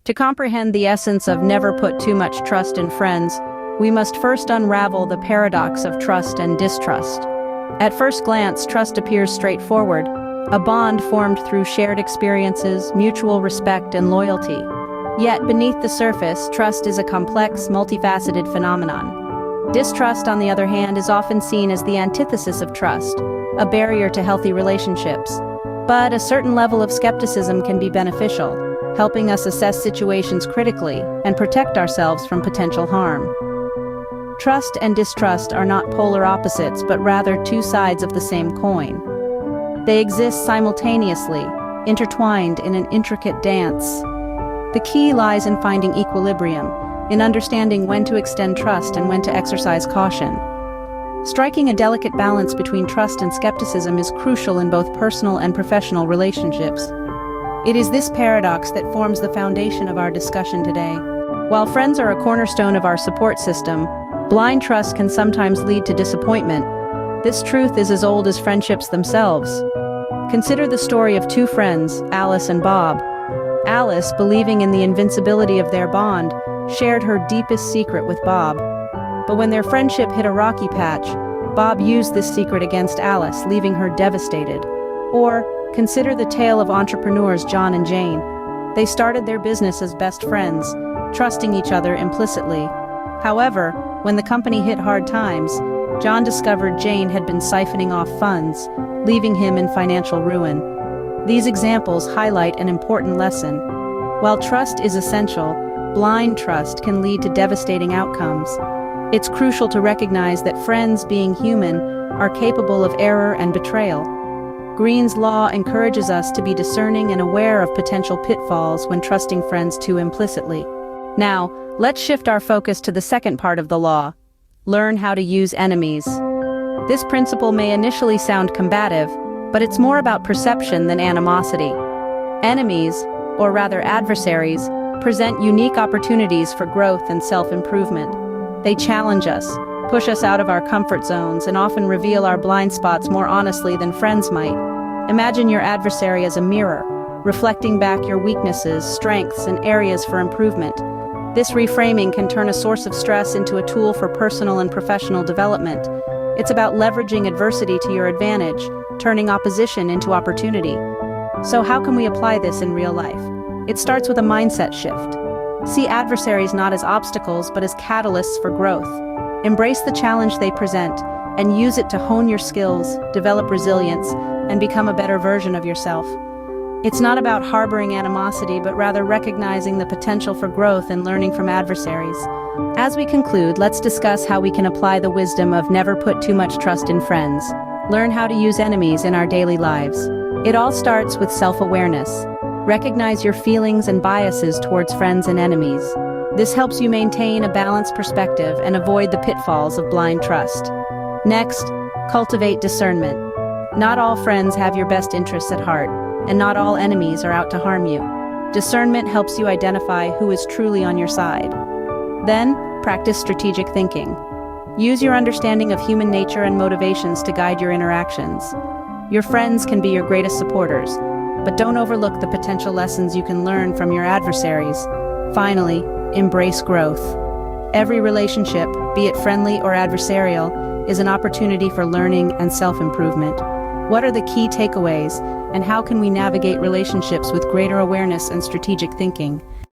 To comprehend the essence of never put too much trust in friends, we must first unravel the paradox of trust and distrust. At first glance, trust appears straightforward, a bond formed through shared experiences, mutual respect, and loyalty. Yet, beneath the surface, trust is a complex, multifaceted phenomenon. Distrust, on the other hand, is often seen as the antithesis of trust, a barrier to healthy relationships. But a certain level of skepticism can be beneficial, helping us assess situations critically and protect ourselves from potential harm. Trust and distrust are not polar opposites, but rather two sides of the same coin. They exist simultaneously, intertwined in an intricate dance. The key lies in finding equilibrium, in understanding when to extend trust and when to exercise caution. Striking a delicate balance between trust and skepticism is crucial in both personal and professional relationships. It is this paradox that forms the foundation of our discussion today. While friends are a cornerstone of our support system, blind trust can sometimes lead to disappointment. This truth is as old as friendships themselves. Consider the story of two friends, Alice and Bob. Alice, believing in the invincibility of their bond, shared her deepest secret with Bob. But when their friendship hit a rocky patch, Bob used this secret against Alice, leaving her devastated. Or, consider the tale of entrepreneurs John and Jane. They started their business as best friends, trusting each other implicitly. However, when the company hit hard times, John discovered Jane had been siphoning off funds, leaving him in financial ruin. These examples highlight an important lesson. While trust is essential, blind trust can lead to devastating outcomes. It's crucial to recognize that friends, being human, are capable of error and betrayal. Greene's law encourages us to be discerning and aware of potential pitfalls when trusting friends too implicitly. Now, let's shift our focus to the second part of the law. Learn how to use enemies. This principle may initially sound combative, but it's more about perception than animosity. Enemies, or rather adversaries, present unique opportunities for growth and self-improvement. They challenge us, push us out of our comfort zones, and often reveal our blind spots more honestly than friends might. Imagine your adversary as a mirror, reflecting back your weaknesses, strengths, and areas for improvement. This reframing can turn a source of stress into a tool for personal and professional development. It's about leveraging adversity to your advantage, turning opposition into opportunity. So how can we apply this in real life? It starts with a mindset shift. See adversaries not as obstacles, but as catalysts for growth. Embrace the challenge they present, and use it to hone your skills, develop resilience, and become a better version of yourself. It's not about harboring animosity, but rather recognizing the potential for growth and learning from adversaries. As we conclude, let's discuss how we can apply the wisdom of never put too much trust in friends. Learn how to use enemies in our daily lives. It all starts with self-awareness. Recognize your feelings and biases towards friends and enemies. This helps you maintain a balanced perspective and avoid the pitfalls of blind trust. Next, cultivate discernment. Not all friends have your best interests at heart, and not all enemies are out to harm you. Discernment helps you identify who is truly on your side. Then, practice strategic thinking. Use your understanding of human nature and motivations to guide your interactions. Your friends can be your greatest supporters, but don't overlook the potential lessons you can learn from your adversaries. Finally, embrace growth. Every relationship, be it friendly or adversarial, is an opportunity for learning and self-improvement. What are the key takeaways, and how can we navigate relationships with greater awareness and strategic thinking?